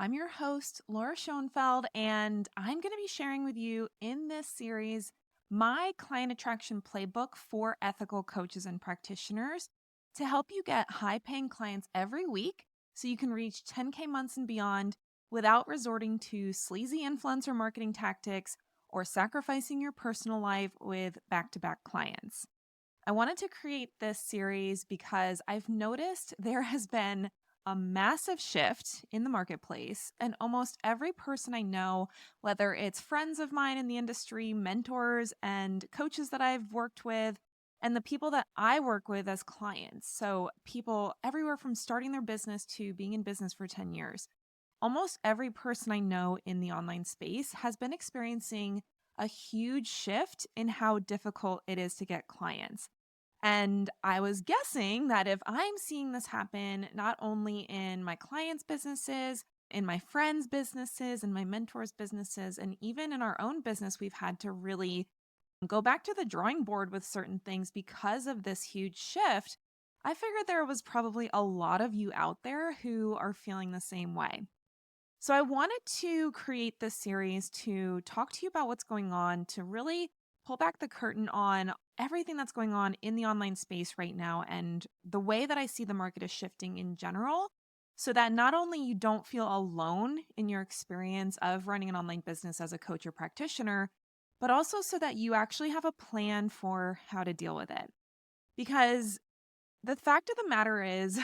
I'm your host, Laura Schoenfeld, and I'm going to be sharing with you in this series my client attraction playbook for ethical coaches and practitioners to help you get high paying clients every week so you can reach 10K months and beyond without resorting to sleazy influencer marketing tactics or sacrificing your personal life with back to back clients. I wanted to create this series because I've noticed there has been a massive shift in the marketplace, and almost every person I know, whether it's friends of mine in the industry, mentors, and coaches that I've worked with, and the people that I work with as clients. So, people everywhere from starting their business to being in business for 10 years. Almost every person I know in the online space has been experiencing a huge shift in how difficult it is to get clients. And I was guessing that if I'm seeing this happen, not only in my clients' businesses, in my friends' businesses, and my mentors' businesses, and even in our own business, we've had to really go back to the drawing board with certain things because of this huge shift. I figured there was probably a lot of you out there who are feeling the same way. So I wanted to create this series to talk to you about what's going on, to really pull back the curtain on everything that's going on in the online space right now and the way that I see the market is shifting in general, so that not only you don't feel alone in your experience of running an online business as a coach or practitioner, but also so that you actually have a plan for how to deal with it. Because the fact of the matter is,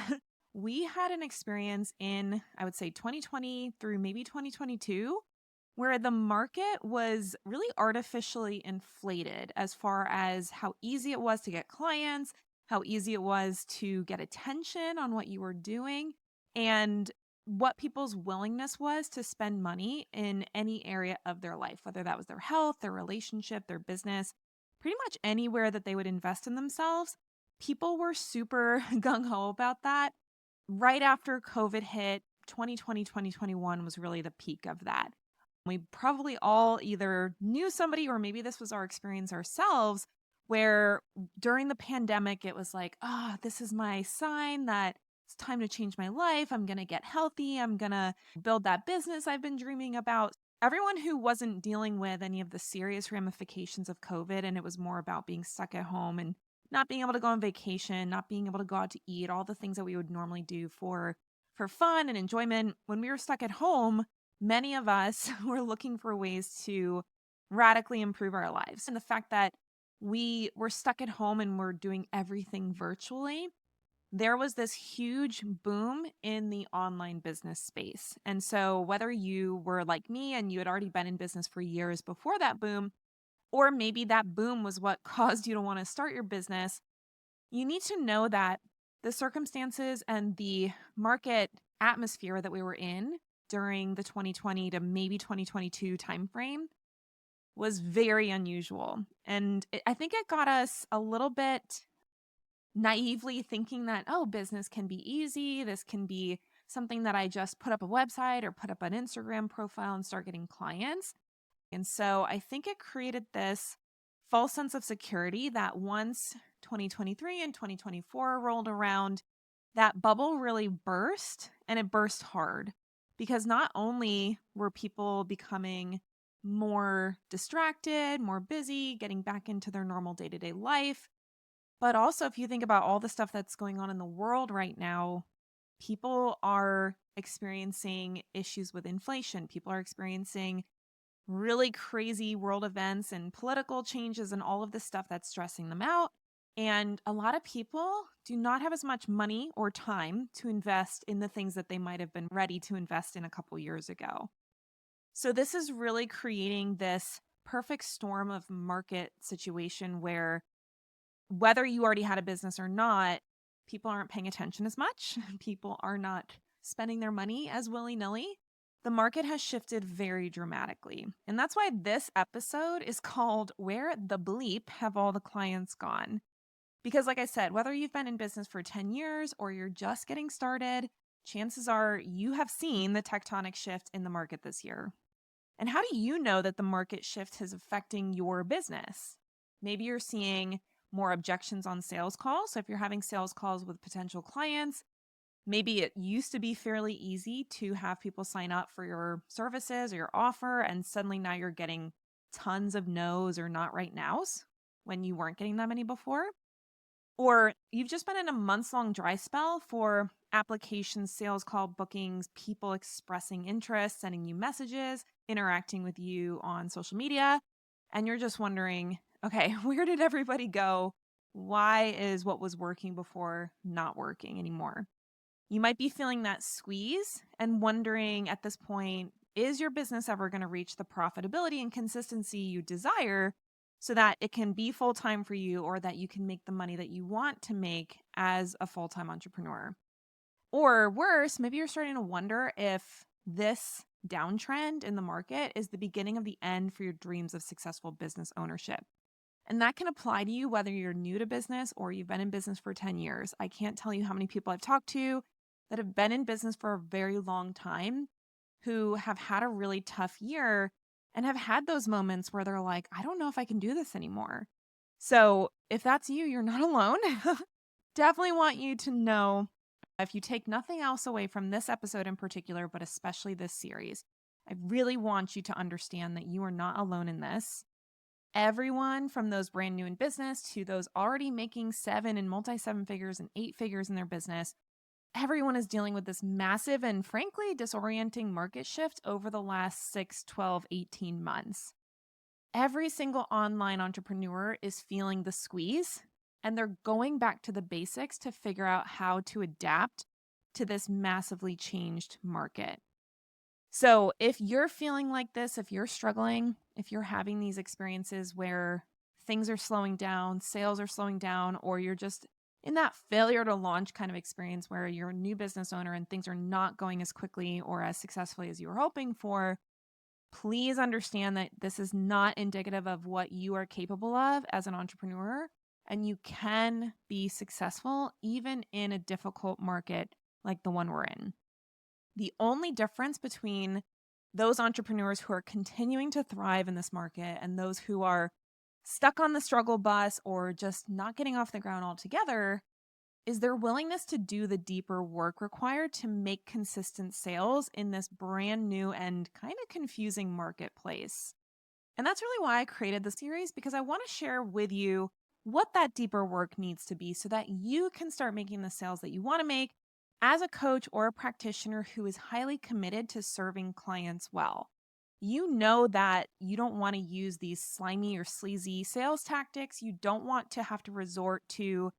we had an experience in, I would say, 2020 through maybe 2022, where the market was really artificially inflated as far as how easy it was to get clients, how easy it was to get attention on what you were doing, and what people's willingness was to spend money in any area of their life, whether that was their health, their relationship, their business, pretty much anywhere that they would invest in themselves. People were super gung ho about that. Right after COVID hit, 2020, 2021 was really the peak of that. We probably all either knew somebody or maybe this was our experience ourselves where during the pandemic, it was like, this is my sign that it's time to change my life. I'm going to get healthy. I'm going to build that business I've been dreaming about. Everyone who wasn't dealing with any of the serious ramifications of COVID, and it was more about being stuck at home and not being able to go on vacation, not being able to go out to eat, all the things that we would normally do for fun and enjoyment. When we were stuck at home, many of us were looking for ways to radically improve our lives. And the fact that we were stuck at home and we're doing everything virtually, there was this huge boom in the online business space. And so, whether you were like me and you had already been in business for years before that boom, or maybe that boom was what caused you to want to start your business, you need to know that the circumstances and the market atmosphere that we were in during the 2020 to maybe 2022 timeframe was very unusual. And I think it got us a little bit naively thinking that, oh, business can be easy. This can be something that I just put up a website or put up an Instagram profile and start getting clients. And so I think it created this false sense of security that once 2023 and 2024 rolled around, that bubble really burst and it burst hard because not only were people becoming more distracted, more busy, getting back into their normal day to day life, but also if you think about all the stuff that's going on in the world right now, people are experiencing issues with inflation. People are experiencing really crazy world events and political changes and all of this stuff that's stressing them out. And a lot of people do not have as much money or time to invest in the things that they might have been ready to invest in a couple years ago. So, this is really creating this perfect storm of market situation where whether you already had a business or not, people aren't paying attention as much. People are not spending their money as willy nilly. The market has shifted very dramatically. And that's why this episode is called Where the Bleep Have All the Clients Gone? Because, like I said, whether you've been in business for 10 years or you're just getting started, chances are you have seen the tectonic shift in the market this year. And how do you know that the market shift is affecting your business? Maybe you're seeing more objections on sales calls. So if you're having sales calls with potential clients, Maybe it used to be fairly easy to have people sign up for your services or your offer, and suddenly now you're getting tons of no's or not right nows when you weren't getting that many before. Or you've just been in a months long dry spell for applications, sales call bookings, people expressing interest, sending you messages, interacting with you on social media. And you're just wondering, okay, where did everybody go? Why is what was working before not working anymore? You might be feeling that squeeze and wondering at this point, is your business ever going to reach the profitability and consistency you desire so that it can be full time for you or that you can make the money that you want to make as a full time entrepreneur? Or worse, maybe you're starting to wonder if this downtrend in the market is the beginning of the end for your dreams of successful business ownership. And that can apply to you whether you're new to business or you've been in business for 10 years. I can't tell you how many people I've talked to that have been in business for a very long time who have had a really tough year and have had those moments where they're like, I don't know if I can do this anymore. So if that's you, you're not alone. Definitely want you to know, if you take nothing else away from this episode in particular, but especially this series, I really want you to understand that you are not alone in this. Everyone from those brand new in business to those already making seven and multi seven figures and eight figures in their business, everyone is dealing with this massive and frankly disorienting market shift over the last 6, 12, 18 months. Every single online entrepreneur is feeling the squeeze, and they're going back to the basics to figure out how to adapt to this massively changed market. So, if you're feeling like this, if you're struggling, if you're having these experiences where things are slowing down, sales are slowing down, or you're just in that failure to launch kind of experience where you're a new business owner and things are not going as quickly or as successfully as you were hoping for, please understand that this is not indicative of what you are capable of as an entrepreneur. And you can be successful even in a difficult market like the one we're in. The only difference between those entrepreneurs who are continuing to thrive in this market and those who are stuck on the struggle bus or just not getting off the ground altogether is their willingness to do the deeper work required to make consistent sales in this brand new and kind of confusing marketplace. And that's really why I created the series, because I want to share with you what that deeper work needs to be so that you can start making the sales that you want to make as a coach or a practitioner who is highly committed to serving clients well. You know that you don't want to use these slimy or sleazy sales tactics. You don't want to have to resort to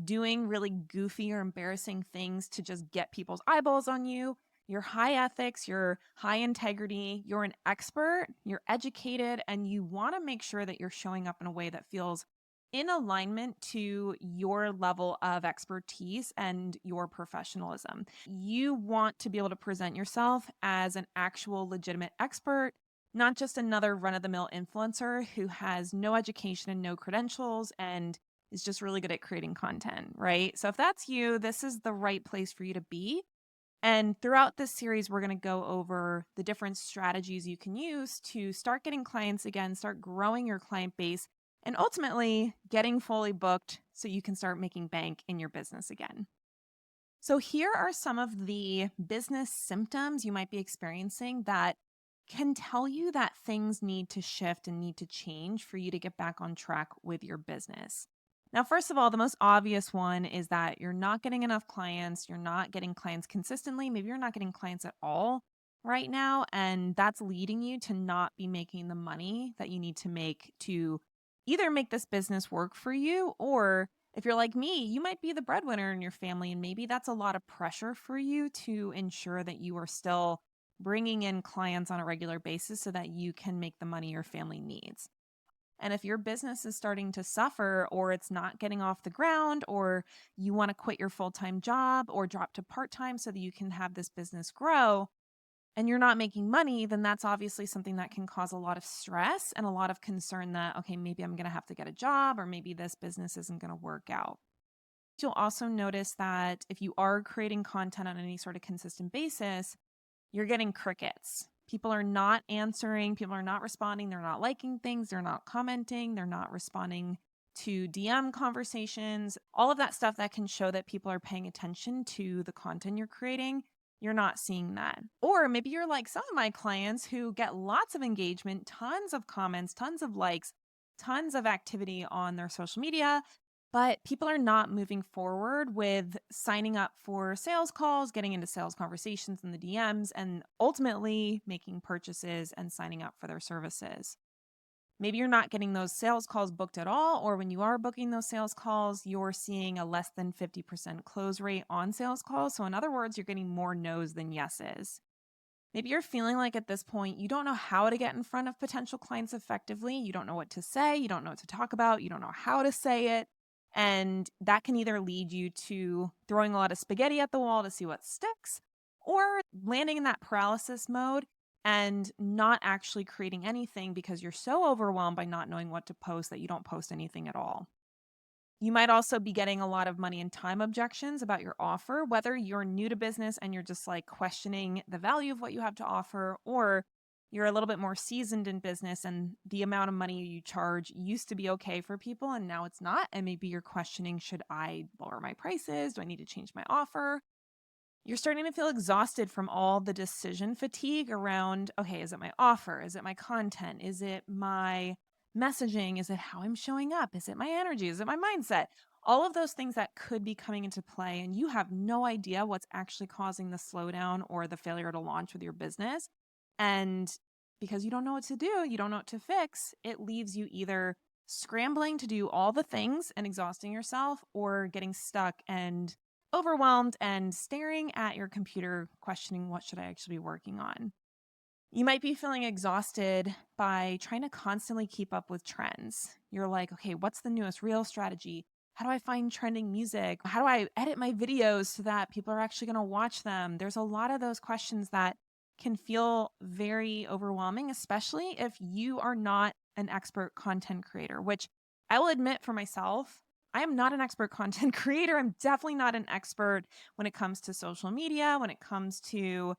doing really goofy or embarrassing things to just get people's eyeballs on you. You're high ethics, you're high integrity, you're an expert, you're educated, and you want to make sure that you're showing up in a way that feels in alignment to your level of expertise and your professionalism. You want to be able to present yourself as an actual legitimate expert, not just another run of the mill influencer who has no education and no credentials and is just really good at creating content, right? So if that's you, this is the right place for you to be. And throughout this series, we're going to go over the different strategies you can use to start getting clients again, start growing your client base, and ultimately getting fully booked so you can start making bank in your business again. So, here are some of the business symptoms you might be experiencing that can tell you that things need to shift and need to change for you to get back on track with your business. Now, first of all, the most obvious one is that you're not getting enough clients. You're not getting clients consistently. Maybe you're not getting clients at all right now. And that's leading you to not be making the money that you need to make to either make this business work for you, or if you're like me, you might be the breadwinner in your family, and maybe that's a lot of pressure for you to ensure that you are still bringing in clients on a regular basis so that you can make the money your family needs. And if your business is starting to suffer or it's not getting off the ground, or you want to quit your full time job or drop to part time so that you can have this business grow, and you're not making money, then that's obviously something that can cause a lot of stress and a lot of concern that, okay, maybe I'm going to have to get a job, or maybe this business isn't going to work out. You'll also notice that if you are creating content on any sort of consistent basis, you're getting crickets. People are not answering, people are not responding, they're not liking things, they're not commenting, they're not responding to DM conversations, all of that stuff that can show that people are paying attention to the content you're creating. You're not seeing that. Or maybe you're like some of my clients who get lots of engagement, tons of comments, tons of likes, tons of activity on their social media, but people are not moving forward with signing up for sales calls, getting into sales conversations in the DMs, and ultimately making purchases and signing up for their services. Maybe you're not getting those sales calls booked at all, or when you are booking those sales calls, you're seeing a less than 50% close rate on sales calls. So, in other words, you're getting more no's than yeses. Maybe you're feeling like at this point, you don't know how to get in front of potential clients effectively. You don't know what to say. You don't know what to talk about. You don't know how to say it. And that can either lead you to throwing a lot of spaghetti at the wall to see what sticks, or landing in that paralysis mode and not actually creating anything because you're so overwhelmed by not knowing what to post that you don't post anything at all. You might also be getting a lot of money and time objections about your offer, whether you're new to business and you're just like questioning the value of what you have to offer, or you're a little bit more seasoned in business and the amount of money you charge used to be okay for people and now it's not. And maybe you're questioning, should I lower my prices? Do I need to change my offer? You're starting to feel exhausted from all the decision fatigue around, okay, is it my offer? Is it my content? Is it my messaging? Is it how I'm showing up? Is it my energy? Is it my mindset? All of those things that could be coming into play, and you have no idea what's actually causing the slowdown or the failure to launch with your business. And because you don't know what to do, you don't know what to fix, it leaves you either scrambling to do all the things and exhausting yourself, or getting stuck and overwhelmed and staring at your computer, questioning what should I actually be working on. You might be feeling exhausted by trying to constantly keep up with trends. You're like, okay, what's the newest reel strategy? How do I find trending music? How do I edit my videos so that people are actually going to watch them? There's a lot of those questions that can feel very overwhelming, especially if you are not an expert content creator, which I will admit for myself, I am not an expert content creator. I'm definitely not an expert when it comes to social media, when it comes to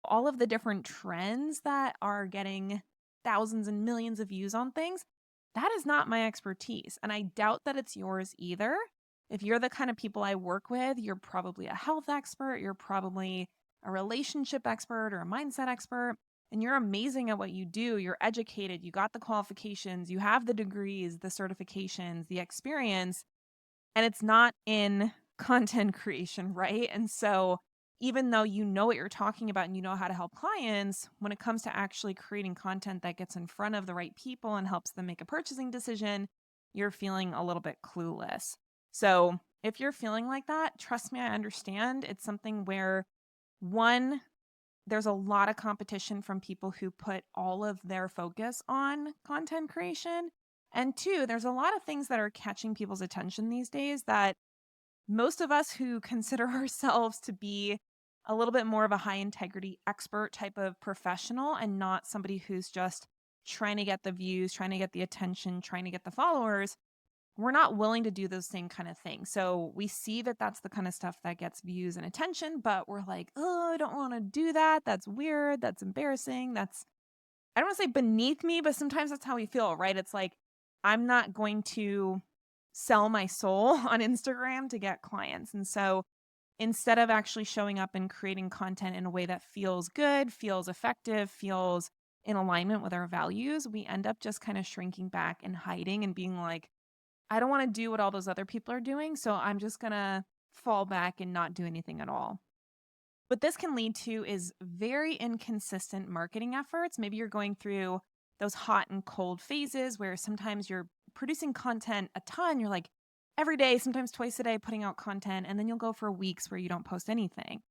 all of the different trends that are getting thousands and millions of views on things. That is not my expertise. And I doubt that it's yours either. If you're the kind of people I work with, you're probably a health expert, you're probably a relationship expert or a mindset expert, and you're amazing at what you do. You're educated, you got the qualifications, you have the degrees, the certifications, the experience, and it's not in content creation, right? And so even though you know what you're talking about and you know how to help clients, when it comes to actually creating content that gets in front of the right people and helps them make a purchasing decision, you're feeling a little bit clueless. So if you're feeling like that, trust me, I understand. It's something where, one, there's a lot of competition from people who put all of their focus on content creation. And two, there's a lot of things that are catching people's attention these days that most of us who consider ourselves to be a little bit more of a high integrity expert type of professional and not somebody who's just trying to get the views, trying to get the attention, trying to get the followers, we're not willing to do those same kind of things. So we see that that's the kind of stuff that gets views and attention, but we're like, oh, I don't want to do that. That's weird. That's embarrassing. That's, I don't want to say beneath me, but sometimes that's how we feel, right? It's like, I'm not going to sell my soul on Instagram to get clients. And so instead of actually showing up and creating content in a way that feels good, feels effective, feels in alignment with our values, we end up just kind of shrinking back and hiding and being like, I don't want to do what all those other people are doing, so I'm just going to fall back and not do anything at all. What this can lead to is very inconsistent marketing efforts. Maybe you're going through those hot and cold phases where sometimes you're producing content a ton. You're like every day, sometimes twice a day, putting out content, and then you'll go for weeks where you don't post anything.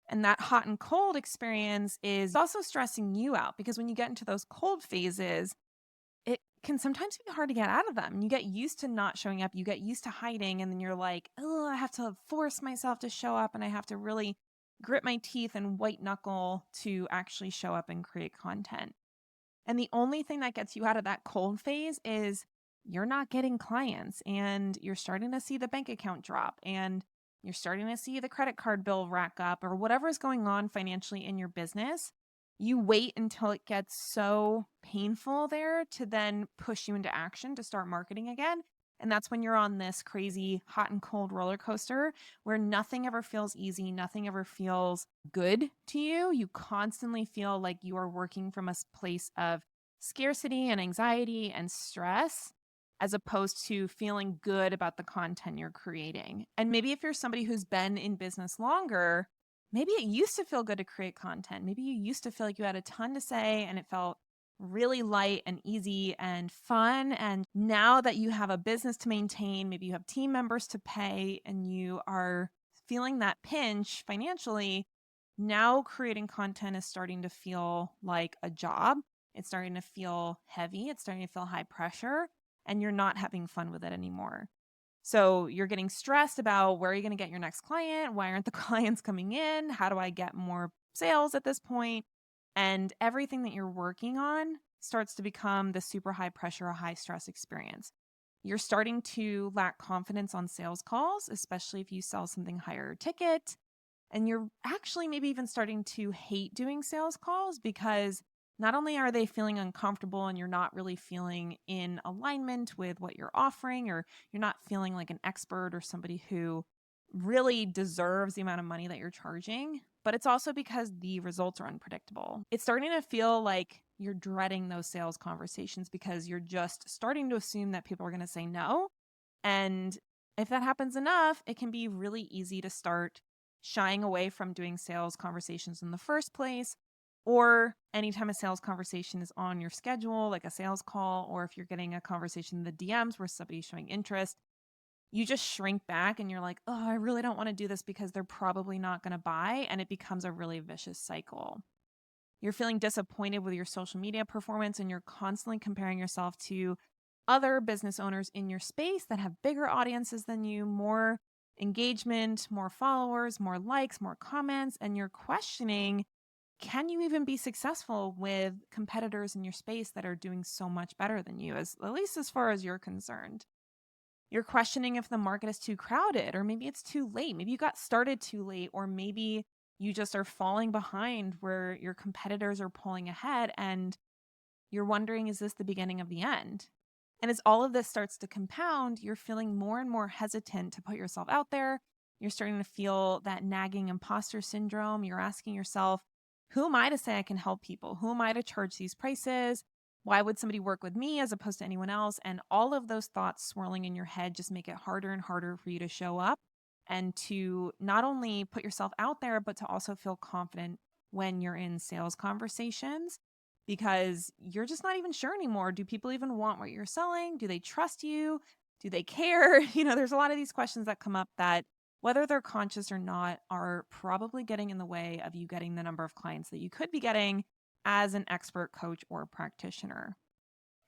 And that hot and cold experience is also stressing you out because when you get into those cold phases, it can sometimes be hard to get out of them. You get used to not showing up, you get used to hiding, and then you're like, oh, I have to force myself to show up and I have to really grit my teeth and white knuckle to actually show up and create content. And the only thing that gets you out of that cold phase is you're not getting clients and you're starting to see the bank account drop and you're starting to see the credit card bill rack up or whatever is going on financially in your business. You wait until it gets so painful there to then push you into action to start marketing again. And that's when you're on this crazy hot and cold roller coaster where nothing ever feels easy, nothing ever feels good to you. You constantly feel like you are working from a place of scarcity and anxiety and stress, as opposed to feeling good about the content you're creating. And maybe if you're somebody who's been in business longer, maybe it used to feel good to create content. Maybe you used to feel like you had a ton to say and it felt really light and easy and fun. And now that you have a business to maintain, maybe you have team members to pay and you are feeling that pinch financially, now creating content is starting to feel like a job. It's starting to feel heavy. It's starting to feel high pressure, and you're not having fun with it anymore. So you're getting stressed about where are you going to get your next client? Why aren't the clients coming in? How do I get more sales at this point? And everything that you're working on starts to become the super high pressure, high stress experience. You're starting to lack confidence on sales calls, especially if you sell something higher ticket. And you're actually maybe even starting to hate doing sales calls because not only are they feeling uncomfortable and you're not really feeling in alignment with what you're offering, or you're not feeling like an expert or somebody who really deserves the amount of money that you're charging, but it's also because the results are unpredictable. It's starting to feel like you're dreading those sales conversations because you're just starting to assume that people are going to say no. And if that happens enough, it can be really easy to start shying away from doing sales conversations in the first place. Or anytime a sales conversation is on your schedule, like a sales call, or if you're getting a conversation in the DMs where somebody's showing interest, you just shrink back and you're like, oh, I really don't want to do this because they're probably not going to buy. And it becomes a really vicious cycle. You're feeling disappointed with your social media performance and you're constantly comparing yourself to other business owners in your space that have bigger audiences than you, more engagement, more followers, more likes, more comments, and you're questioning, can you even be successful with competitors in your space that are doing so much better than you, as at least as far as you're concerned? You're questioning if the market is too crowded, or maybe it's too late. Maybe you got started too late, or maybe you just are falling behind where your competitors are pulling ahead and you're wondering, is this the beginning of the end? And as all of this starts to compound, you're feeling more and more hesitant to put yourself out there. You're starting to feel that nagging imposter syndrome. You're asking yourself, who am I to say I can help people? Who am I to charge these prices? Why would somebody work with me as opposed to anyone else? And all of those thoughts swirling in your head just make it harder and harder for you to show up and to not only put yourself out there, but to also feel confident when you're in sales conversations because you're just not even sure anymore. Do people even want what you're selling? Do they trust you? Do they care? There's a lot of these questions that come up that, whether they're conscious or not, are probably getting in the way of you getting the number of clients that you could be getting as an expert coach or practitioner.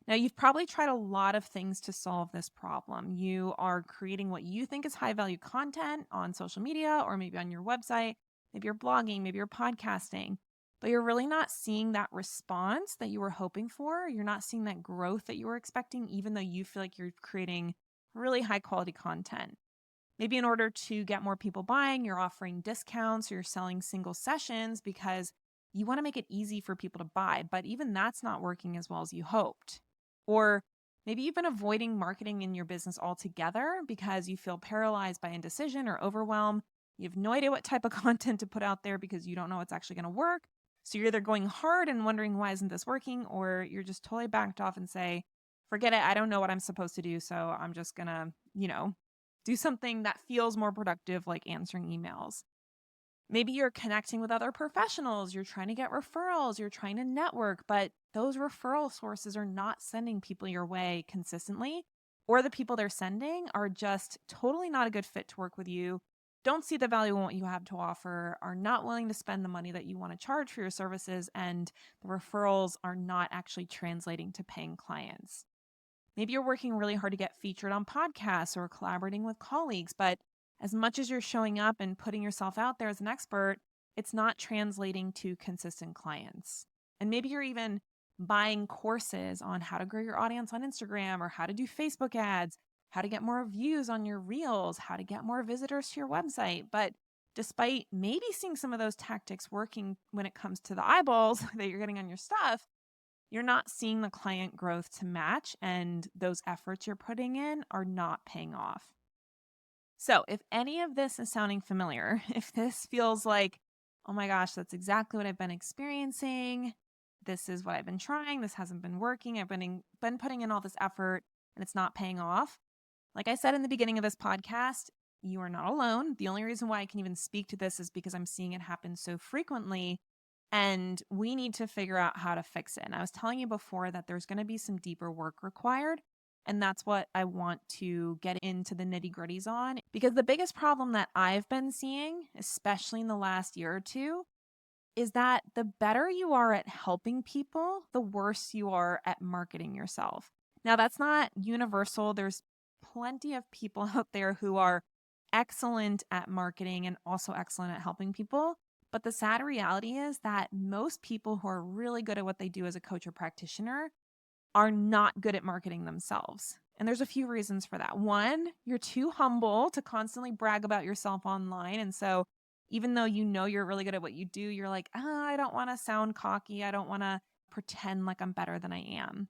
Now, you've probably tried a lot of things to solve this problem. You are creating what you think is high value content on social media or maybe on your website. Maybe you're blogging, maybe you're podcasting, but you're really not seeing that response that you were hoping for. You're not seeing that growth that you were expecting, even though you feel like you're creating really high quality content. Maybe in order to get more people buying, you're offering discounts or you're selling single sessions because you want to make it easy for people to buy, but even that's not working as well as you hoped. Or maybe you've been avoiding marketing in your business altogether because you feel paralyzed by indecision or overwhelm. You have no idea what type of content to put out there because you don't know what's actually going to work. So you're either going hard and wondering, why isn't this working? Or you're just totally backed off and say, forget it. I don't know what I'm supposed to do. So I'm just going to, do something that feels more productive, like answering emails. Maybe you're connecting with other professionals, you're trying to get referrals, you're trying to network, but those referral sources are not sending people your way consistently, or the people they're sending are just totally not a good fit to work with you, don't see the value in what you have to offer, are not willing to spend the money that you want to charge for your services, and the referrals are not actually translating to paying clients. Maybe you're working really hard to get featured on podcasts or collaborating with colleagues, but as much as you're showing up and putting yourself out there as an expert, it's not translating to consistent clients. And maybe you're even buying courses on how to grow your audience on Instagram or how to do Facebook ads, how to get more views on your reels, how to get more visitors to your website. But despite maybe seeing some of those tactics working when it comes to the eyeballs that you're getting on your stuff, you're not seeing the client growth to match, and those efforts you're putting in are not paying off. So, if any of this is sounding familiar, if this feels like, oh my gosh, that's exactly what I've been experiencing, this is what I've been trying, this hasn't been working, been putting in all this effort and it's not paying off. Like I said in the beginning of this podcast, you are not alone. The only reason why I can even speak to this is because I'm seeing it happen so frequently. And we need to figure out how to fix it. And I was telling you before that there's going to be some deeper work required. And that's what I want to get into the nitty gritties on. Because the biggest problem that I've been seeing, especially in the last year or two, is that the better you are at helping people, the worse you are at marketing yourself. Now, that's not universal. There's plenty of people out there who are excellent at marketing and also excellent at helping people. But the sad reality is that most people who are really good at what they do as a coach or practitioner are not good at marketing themselves. And there's a few reasons for that. One, you're too humble to constantly brag about yourself online. And so even though you know you're really good at what you do, you're like, I don't want to sound cocky. I don't want to pretend like I'm better than I am.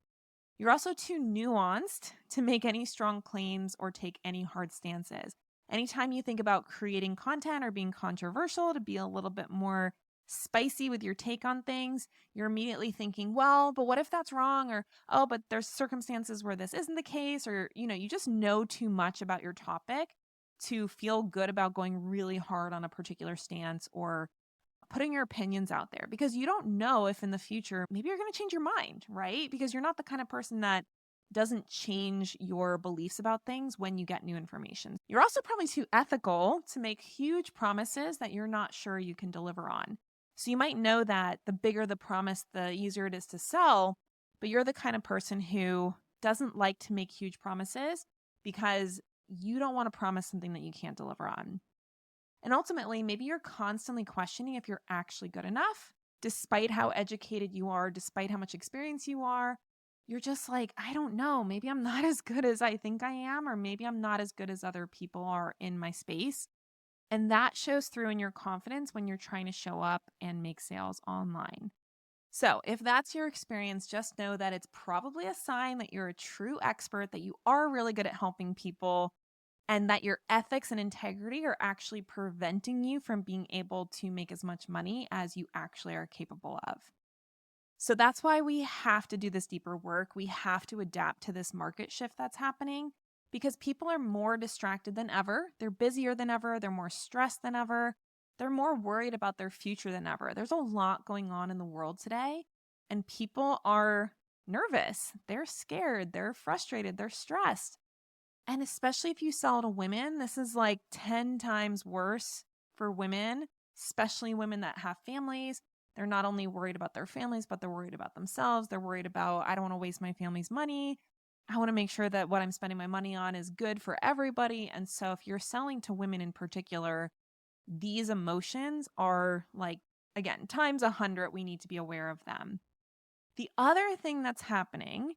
You're also too nuanced to make any strong claims or take any hard stances. Anytime you think about creating content or being controversial, to be a little bit more spicy with your take on things, you're immediately thinking, well, but what if that's wrong? Or, oh, but there's circumstances where this isn't the case. Or, you just know too much about your topic to feel good about going really hard on a particular stance or putting your opinions out there, because you don't know if in the future maybe you're going to change your mind, right? Because you're not the kind of person that doesn't change your beliefs about things when you get new information. You're also probably too ethical to make huge promises that you're not sure you can deliver on. So you might know that the bigger the promise, the easier it is to sell, but you're the kind of person who doesn't like to make huge promises because you don't want to promise something that you can't deliver on. And ultimately, maybe you're constantly questioning if you're actually good enough, despite how educated you are, despite how much experience you are. You're just like, I don't know, maybe I'm not as good as I think I am, or maybe I'm not as good as other people are in my space. And that shows through in your confidence when you're trying to show up and make sales online. So, if that's your experience, just know that it's probably a sign that you're a true expert, that you are really good at helping people, and that your ethics and integrity are actually preventing you from being able to make as much money as you actually are capable of. So that's why we have to do this deeper work. We have to adapt to this market shift that's happening because people are more distracted than ever. They're busier than ever. They're more stressed than ever. They're more worried about their future than ever. There's a lot going on in the world today, and people are nervous. They're scared. They're frustrated. They're stressed. And especially if you sell to women, this is like 10 times worse for women, especially women that have families. They're not only worried about their families, but they're worried about themselves. They're worried about, I don't want to waste my family's money. I want to make sure that what I'm spending my money on is good for everybody. And so if you're selling to women in particular, these emotions are like, again, times 100. We need to be aware of them. The other thing that's happening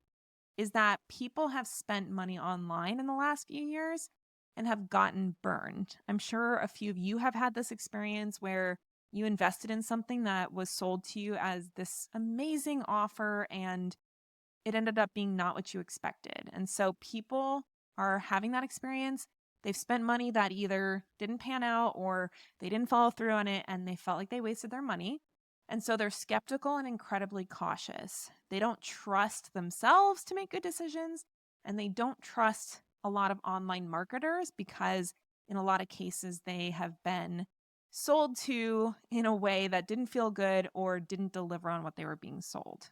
is that people have spent money online in the last few years and have gotten burned. I'm sure a few of you have had this experience where you invested in something that was sold to you as this amazing offer and it ended up being not what you expected. And so people are having that experience. They've spent money that either didn't pan out or they didn't follow through on it and they felt like they wasted their money. And so they're skeptical and incredibly cautious. They don't trust themselves to make good decisions, and they don't trust a lot of online marketers because, in a lot of cases, they have been sold to in a way that didn't feel good or didn't deliver on what they were being sold.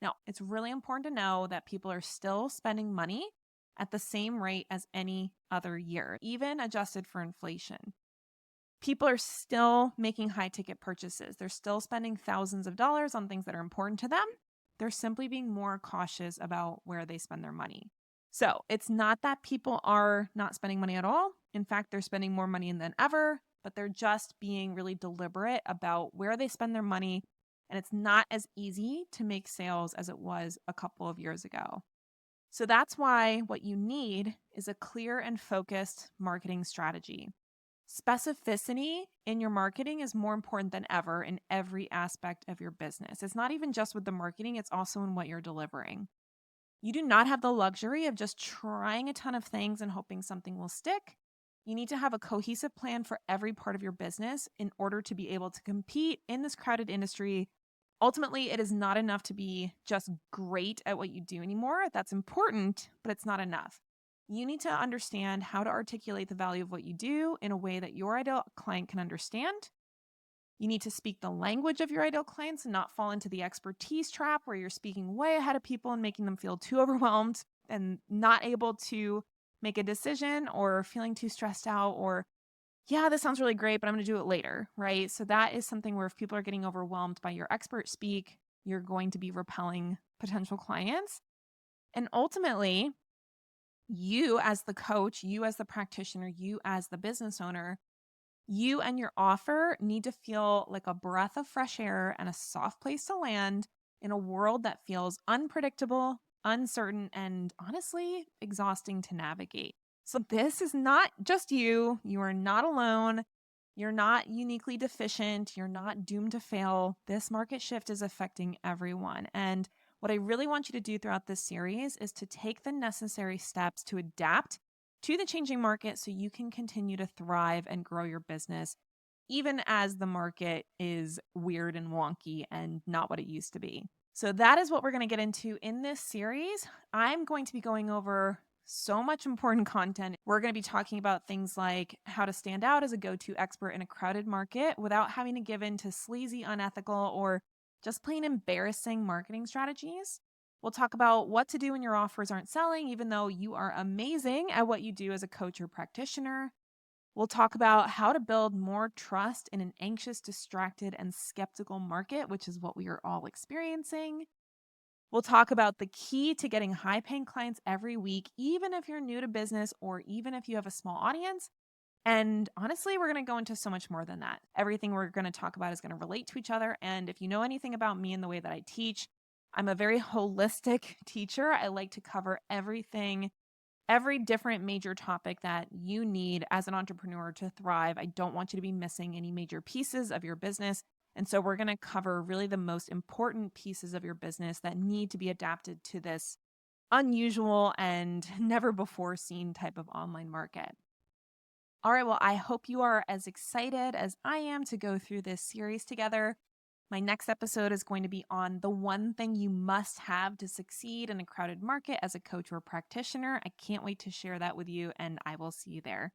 Now, it's really important to know that people are still spending money at the same rate as any other year, even adjusted for inflation. People are still making high ticket purchases. They're still spending thousands of dollars on things that are important to them. They're simply being more cautious about where they spend their money. So it's not that people are not spending money at all. In fact, they're spending more money than ever, but they're just being really deliberate about where they spend their money. And it's not as easy to make sales as it was a couple of years ago. So that's why what you need is a clear and focused marketing strategy. Specificity in your marketing is more important than ever in every aspect of your business. It's not even just with the marketing, it's also in what you're delivering. You do not have the luxury of just trying a ton of things and hoping something will stick. You need to have a cohesive plan for every part of your business in order to be able to compete in this crowded industry. Ultimately, it is not enough to be just great at what you do anymore. That's important, but it's not enough. You need to understand how to articulate the value of what you do in a way that your ideal client can understand. You need to speak the language of your ideal clients and not fall into the expertise trap where you're speaking way ahead of people and making them feel too overwhelmed and not able to make a decision or feeling too stressed out or, yeah, this sounds really great, but I'm going to do it later, right? So that is something where if people are getting overwhelmed by your expert speak, you're going to be repelling potential clients. And ultimately, you as the coach, you as the practitioner, you as the business owner, you and your offer need to feel like a breath of fresh air and a soft place to land in a world that feels unpredictable, uncertain, and honestly exhausting to navigate. So, this is not just you. You are not alone. You're not uniquely deficient. You're not doomed to fail. This market shift is affecting everyone. And what I really want you to do throughout this series is to take the necessary steps to adapt to the changing market so you can continue to thrive and grow your business, even as the market is weird and wonky and not what it used to be. So, that is what we're going to get into in this series. I'm going to be going over so much important content. We're going to be talking about things like how to stand out as a go to expert in a crowded market without having to give in to sleazy, unethical, or just plain embarrassing marketing strategies. We'll talk about what to do when your offers aren't selling, even though you are amazing at what you do as a coach or practitioner. We'll talk about how to build more trust in an anxious, distracted, and skeptical market, which is what we are all experiencing. We'll talk about the key to getting high paying clients every week, even if you're new to business or even if you have a small audience. And honestly, we're going to go into so much more than that. Everything we're going to talk about is going to relate to each other. And if you know anything about me and the way that I teach, I'm a very holistic teacher. I like to cover everything, every different major topic that you need as an entrepreneur to thrive. I don't want you to be missing any major pieces of your business. And so we're going to cover really the most important pieces of your business that need to be adapted to this unusual and never before seen type of online market. All right, well, I hope you are as excited as I am to go through this series together. My next episode is going to be on the one thing you must have to succeed in a crowded market as a coach or practitioner. I can't wait to share that with you, and I will see you there.